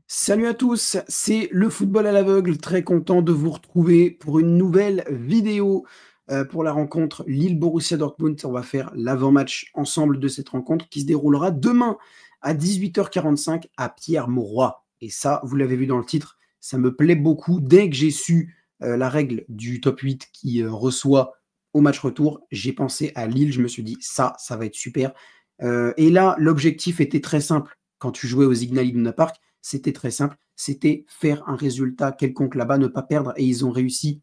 Salut à tous, c'est le football à l'aveugle, très content de vous retrouver pour une nouvelle vidéo pour la rencontre Lille-Borussia Dortmund. On va faire l'avant-match ensemble de cette rencontre qui se déroulera demain à 18h45 à Pierre-Mauroy. Et ça, vous l'avez vu dans le titre, ça me plaît beaucoup. Dès que j'ai su la règle du top 8 qui reçoit au match retour, j'ai pensé à Lille, je me suis dit ça va être super. Et là, l'objectif était très simple quand tu jouais aux Signal Iduna Park, c'était très simple, c'était faire un résultat quelconque là-bas, ne pas perdre, et ils ont réussi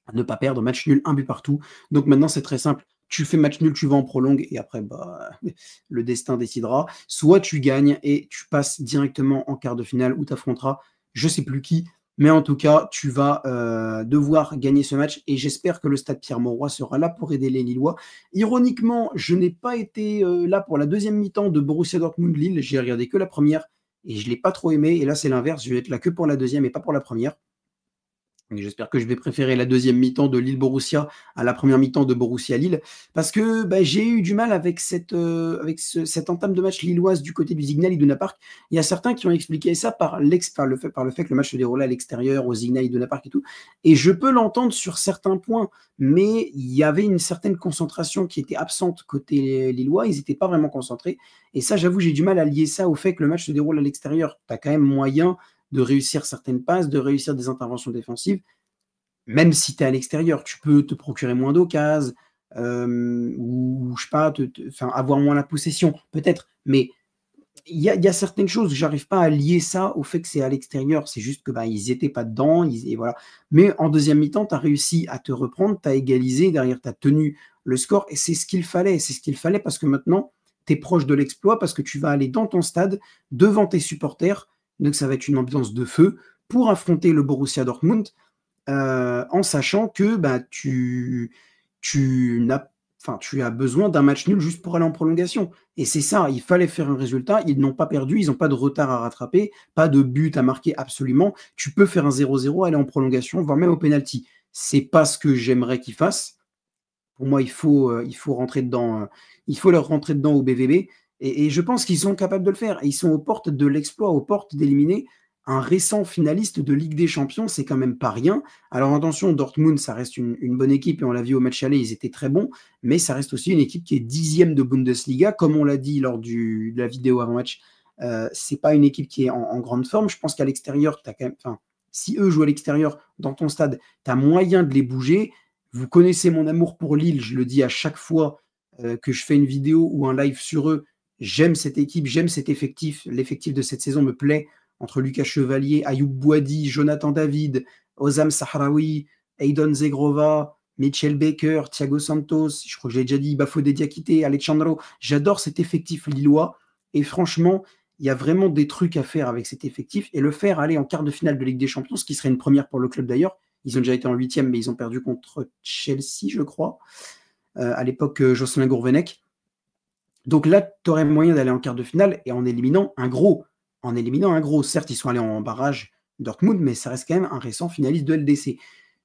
à ne pas perdre, match nul, un but partout. Donc maintenant, c'est très simple, tu fais match nul, tu vas en prolongue, et après, bah, le destin décidera. Soit tu gagnes et tu passes directement en quart de finale où tu affronteras je sais plus qui, mais en tout cas, tu vas devoir gagner ce match, et j'espère que le stade Pierre-Mauroy sera là pour aider les Lillois. Ironiquement, je n'ai pas été là pour la deuxième mi-temps de Borussia Dortmund-Lille, j'ai regardé que la première, et je ne l'ai pas trop aimé, et là c'est l'inverse, je vais être là que pour la deuxième et pas pour la première. J'espère que je vais préférer la deuxième mi-temps de Lille-Borussia à la première mi-temps de Borussia-Lille, parce que bah, j'ai eu du mal avec cette entame de match lilloise du côté du Signal Iduna Park. Il y a certains qui ont expliqué ça par le fait que le match se déroulait à l'extérieur, au Signal Iduna Park et tout, et je peux l'entendre sur certains points, mais il y avait une certaine concentration qui était absente côté lillois, ils n'étaient pas vraiment concentrés, et ça j'avoue j'ai du mal à lier ça au fait que le match se déroule à l'extérieur. Tu as quand même moyen de réussir certaines passes, de réussir des interventions défensives, même si tu es à l'extérieur, tu peux te procurer moins d'occasions, ou je sais pas, avoir moins la possession, peut-être, mais il y a certaines choses, j'arrive pas à lier ça au fait que c'est à l'extérieur, c'est juste que bah, ils étaient pas dedans, et voilà. Mais en deuxième mi-temps, tu as réussi à te reprendre, tu as égalisé, derrière tu as tenu le score, et c'est ce qu'il fallait parce que maintenant, tu es proche de l'exploit, parce que tu vas aller dans ton stade, devant tes supporters, donc ça va être une ambiance de feu, pour affronter le Borussia Dortmund, en sachant que bah, tu n'as enfin, tu as besoin d'un match nul juste pour aller en prolongation. Et c'est ça, il fallait faire un résultat. Ils n'ont pas perdu, ils n'ont pas de retard à rattraper, pas de but à marquer absolument. Tu peux faire un 0-0, aller en prolongation, voire même au penalty. C'est pas ce que j'aimerais qu'ils fassent. Pour moi, il faut rentrer dedans, il faut leur rentrer dedans au BVB. Et je pense qu'ils sont capables de le faire. Et ils sont aux portes de l'exploit, aux portes d'éliminer un récent finaliste de Ligue des Champions. C'est quand même pas rien. Alors attention, Dortmund, ça reste une bonne équipe. Et on l'a vu au match aller, ils étaient très bons. Mais ça reste aussi une équipe qui est 10e de Bundesliga. Comme on l'a dit lors de la vidéo avant-match, c'est pas une équipe qui est en grande forme. Je pense qu'à l'extérieur, tu as quand même. Enfin, si eux jouent à l'extérieur dans ton stade, tu as moyen de les bouger. Vous connaissez mon amour pour Lille, je le dis à chaque fois que je fais une vidéo ou un live sur eux. J'aime cette équipe, j'aime cet effectif. L'effectif de cette saison me plaît. Entre Lucas Chevalier, Ayoub Boadi, Jonathan David, Ozam Sahraoui, Aydon Zegrova, Mitchell Baker, Thiago Santos, je crois que je l'ai déjà dit, Bafodé Diakité, Alexandro. J'adore cet effectif lillois. Et franchement, il y a vraiment des trucs à faire avec cet effectif. Et le faire aller en quart de finale de Ligue des Champions, ce qui serait une première pour le club d'ailleurs. Ils ont déjà été en huitième, mais ils ont perdu contre Chelsea, je crois, à l'époque Jocelyn Gourvenec. Donc là, tu aurais moyen d'aller en quart de finale et en éliminant un gros. En éliminant un gros. Certes, ils sont allés en barrage Dortmund, mais ça reste quand même un récent finaliste de LDC.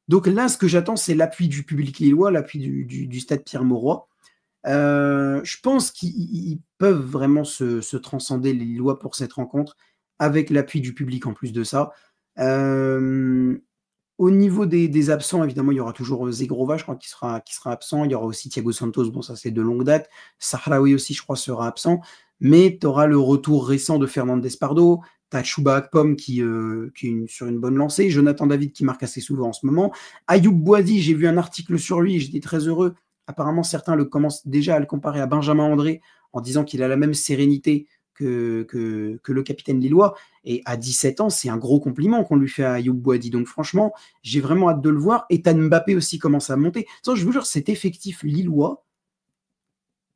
Donc là, ce que j'attends, c'est l'appui du public lillois, l'appui du stade Pierre-Mauroy. Je pense qu'ils peuvent vraiment se transcender les Lillois pour cette rencontre, avec l'appui du public en plus de ça. Au niveau des absents, évidemment, il y aura toujours Zegrova, je crois, qui sera absent. Il y aura aussi Thiago Santos, bon, ça c'est de longue date. Sahraoui aussi, je crois, sera absent. Mais tu auras le retour récent de Fernandez Pardo. Tu as Chouba Akpom qui est sur une bonne lancée. Jonathan David qui marque assez souvent en ce moment. Ayoub Boadi, j'ai vu un article sur lui, j'étais très heureux. Apparemment, certains commencent déjà à le comparer à Benjamin André en disant qu'il a la même sérénité que le capitaine lillois. Et à 17 ans, c'est un gros compliment qu'on lui fait à Ayoub Boadi. Donc franchement, j'ai vraiment hâte de le voir. Ethan Mbappé aussi commence à monter. Sans, je vous jure, cet effectif lillois,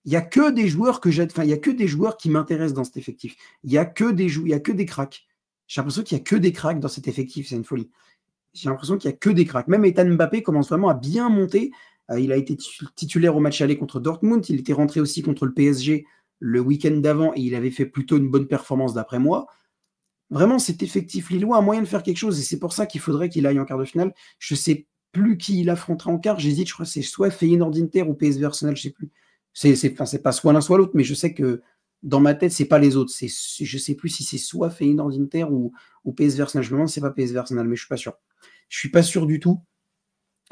il n'y a que des joueurs il y a que des joueurs qui m'intéressent dans cet effectif. Il n'y a que des cracks. J'ai l'impression qu'il n'y a que des cracks dans cet effectif, c'est une folie. J'ai l'impression qu'il n'y a que des cracks. Même Ethan Mbappé commence vraiment à bien monter. Il a été titulaire au match aller contre Dortmund. Il était rentré aussi contre le PSG le week-end d'avant et il avait fait plutôt une bonne performance d'après moi. Vraiment, cet effectif lillois a moyen de faire quelque chose et c'est pour ça qu'il faudrait qu'il aille en quart de finale. Je ne sais plus qui il affrontera en quart. J'hésite, je crois que c'est soit Feyenoord Inter ou PSV Arsenal, je ne sais plus. C'est pas soit l'un soit l'autre, mais je sais que dans ma tête, c'est pas les autres. Je sais plus si c'est soit Feyenoord Inter ou PSV Arsenal. Je me demande si c'est pas PSV Arsenal, mais je suis pas sûr. Je suis pas sûr du tout.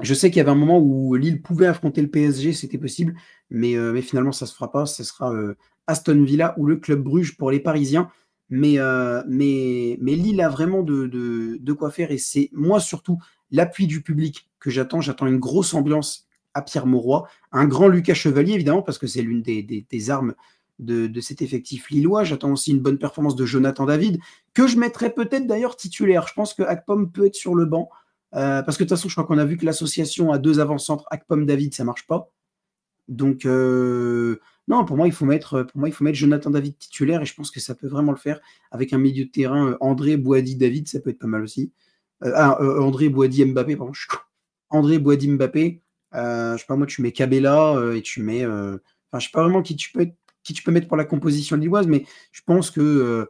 Je sais qu'il y avait un moment où Lille pouvait affronter le PSG, c'était possible, mais finalement ça se fera pas. Ce sera Aston Villa ou le Club Bruges pour les Parisiens. Mais Lille a vraiment de quoi faire et c'est moi surtout l'appui du public que j'attends. J'attends une grosse ambiance à Pierre-Mauroy, un grand Lucas Chevalier évidemment parce que c'est l'une des armes de cet effectif lillois. J'attends aussi une bonne performance de Jonathan David que je mettrais peut-être d'ailleurs titulaire. Je pense que Akpom peut être sur le banc. Parce que de toute façon, je crois qu'on a vu que l'association à deux avant-centres, Akpom David, ça marche pas. Donc, non, pour moi, il faut mettre Jonathan David titulaire et je pense que ça peut vraiment le faire avec un milieu de terrain André Boadi David, ça peut être pas mal aussi. André Boadi Mbappé, pardon, je suis con. André Boadi Mbappé, je sais pas moi, tu mets Cabella et tu mets, enfin, je sais pas vraiment qui tu peux mettre pour la composition lilloise, mais je pense que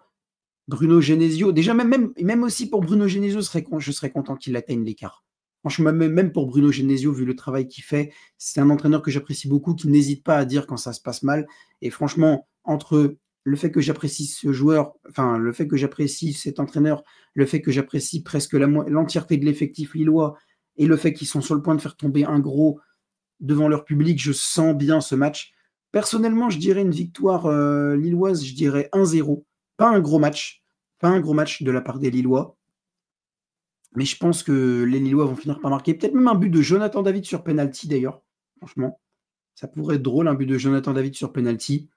Bruno Genesio, déjà même aussi pour Bruno Genesio, je serais content qu'il atteigne l'écart. Franchement, même pour Bruno Genesio, vu le travail qu'il fait, c'est un entraîneur que j'apprécie beaucoup, qui n'hésite pas à dire quand ça se passe mal. Et franchement, entre le fait que j'apprécie ce joueur, enfin le fait que j'apprécie cet entraîneur, le fait que j'apprécie presque l'entièreté de l'effectif lillois, et le fait qu'ils sont sur le point de faire tomber un gros devant leur public, je sens bien ce match. Personnellement, je dirais une victoire lilloise, je dirais 1-0. Pas un gros match, pas un gros match de la part des Lillois. Mais je pense que les Lillois vont finir par marquer. Peut-être même un but de Jonathan David sur penalty d'ailleurs. Franchement, ça pourrait être drôle, un but de Jonathan David sur penalty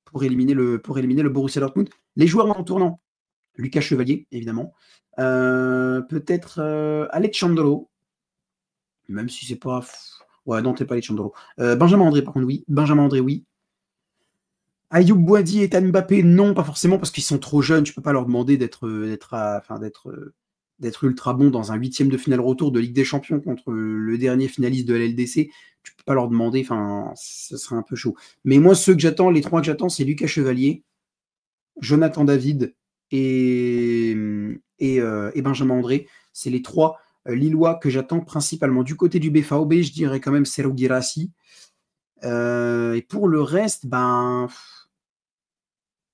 pour éliminer le Borussia Dortmund. Les joueurs en tournant, Lucas Chevalier, évidemment. Peut-être Alexandro, même si c'est pas. Ouais, non, t'es pas Alexandro. Benjamin André, par contre, oui. Benjamin André, oui. Ayoub Boadi et Ethan Mbappé, non, pas forcément, parce qu'ils sont trop jeunes. Tu peux pas leur demander d'être ultra bon dans un huitième de finale retour de Ligue des Champions contre le dernier finaliste de la LDC. Tu peux pas leur demander, enfin, ce serait un peu chaud. Mais moi, les trois que j'attends, c'est Lucas Chevalier, Jonathan David et Benjamin André. C'est les trois Lillois que j'attends principalement. Du côté du BVB, je dirais quand même Serhou Guirassy. Et pour le reste, ben,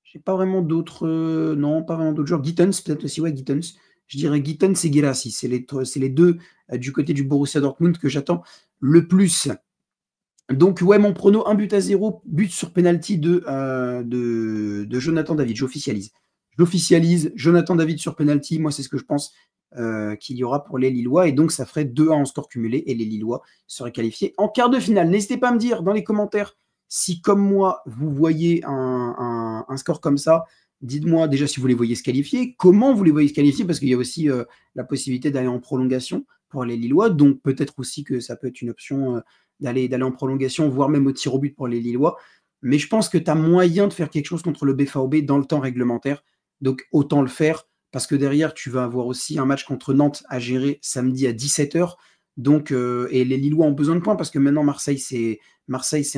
j'ai pas vraiment d'autres. Non, pas vraiment d'autres joueurs. Gittens, peut-être aussi, ouais, Gittens. Je dirais Gittens et Guirassy. C'est les deux du côté du Borussia Dortmund que j'attends le plus. Donc, ouais, mon prono, 1-0, but sur penalty de Jonathan David. J'officialise. Jonathan David sur penalty. Moi, c'est ce que je pense qu'il y aura pour les Lillois. Et donc, ça ferait 2-1 en score cumulé. Et les Lillois seraient qualifiés en quart de finale. N'hésitez pas à me dire dans les commentaires si, comme moi, vous voyez un score comme ça. Dites-moi déjà si vous les voyez se qualifier, comment vous les voyez se qualifier, parce qu'il y a aussi la possibilité d'aller en prolongation pour les Lillois. Donc, peut-être aussi que ça peut être une option d'aller en prolongation, voire même au tir au but pour les Lillois. Mais je pense que tu as moyen de faire quelque chose contre le BVB dans le temps réglementaire. Donc, autant le faire, parce que derrière, tu vas avoir aussi un match contre Nantes à gérer samedi à 17h. Donc, et les Lillois ont besoin de points, parce que maintenant, Marseille s'est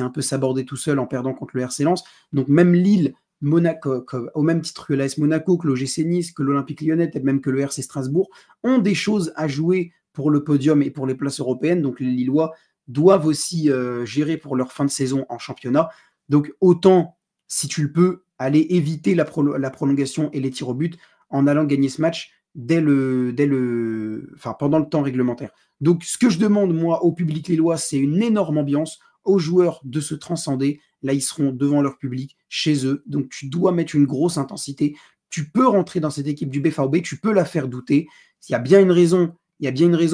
un peu sabordé tout seul en perdant contre le RC Lens. Donc, même Lille, Monaco, au même titre que l'AS Monaco, que l'OGC Nice, que l'Olympique Lyonnais, peut-être même que le RC Strasbourg, ont des choses à jouer pour le podium et pour les places européennes. Donc, les Lillois doivent aussi gérer pour leur fin de saison en championnat. Donc autant, si tu le peux, aller éviter la prolongation et les tirs au but en allant gagner ce match pendant le temps réglementaire. Donc ce que je demande, moi, au public lillois, c'est une énorme ambiance, aux joueurs de se transcender. Là, ils seront devant leur public, chez eux. Donc tu dois mettre une grosse intensité. Tu peux rentrer dans cette équipe du BVB, tu peux la faire douter. Il y a bien une raison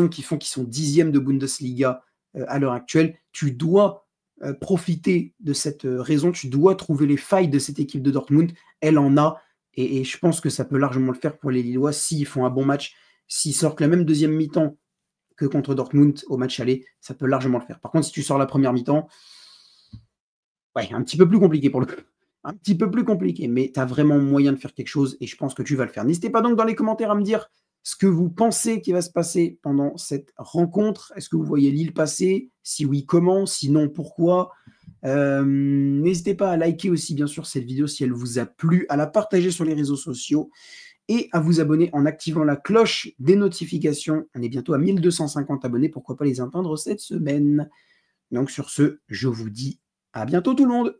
qui font qu'ils sont 10e de Bundesliga à l'heure actuelle. Tu dois profiter de cette raison, tu dois trouver les failles de cette équipe de Dortmund. Elle en a, et je pense que ça peut largement le faire pour les Lillois s'ils font un bon match, s'ils sortent la même deuxième mi-temps que contre Dortmund au match aller, ça peut largement le faire. Par contre, si tu sors la première mi-temps, ouais, un petit peu plus compliqué pour le coup. Un petit peu plus compliqué, mais tu as vraiment moyen de faire quelque chose et je pense que tu vas le faire. N'hésitez pas donc dans les commentaires à me dire ce que vous pensez qui va se passer pendant cette rencontre. Est-ce que vous voyez Lille passer? Si oui, comment? Sinon, pourquoi? N'hésitez pas à liker aussi, bien sûr, cette vidéo si elle vous a plu, à la partager sur les réseaux sociaux et à vous abonner en activant la cloche des notifications. On est bientôt à 1250 abonnés. Pourquoi pas les atteindre cette semaine? Donc, sur ce, je vous dis À bientôt tout le monde.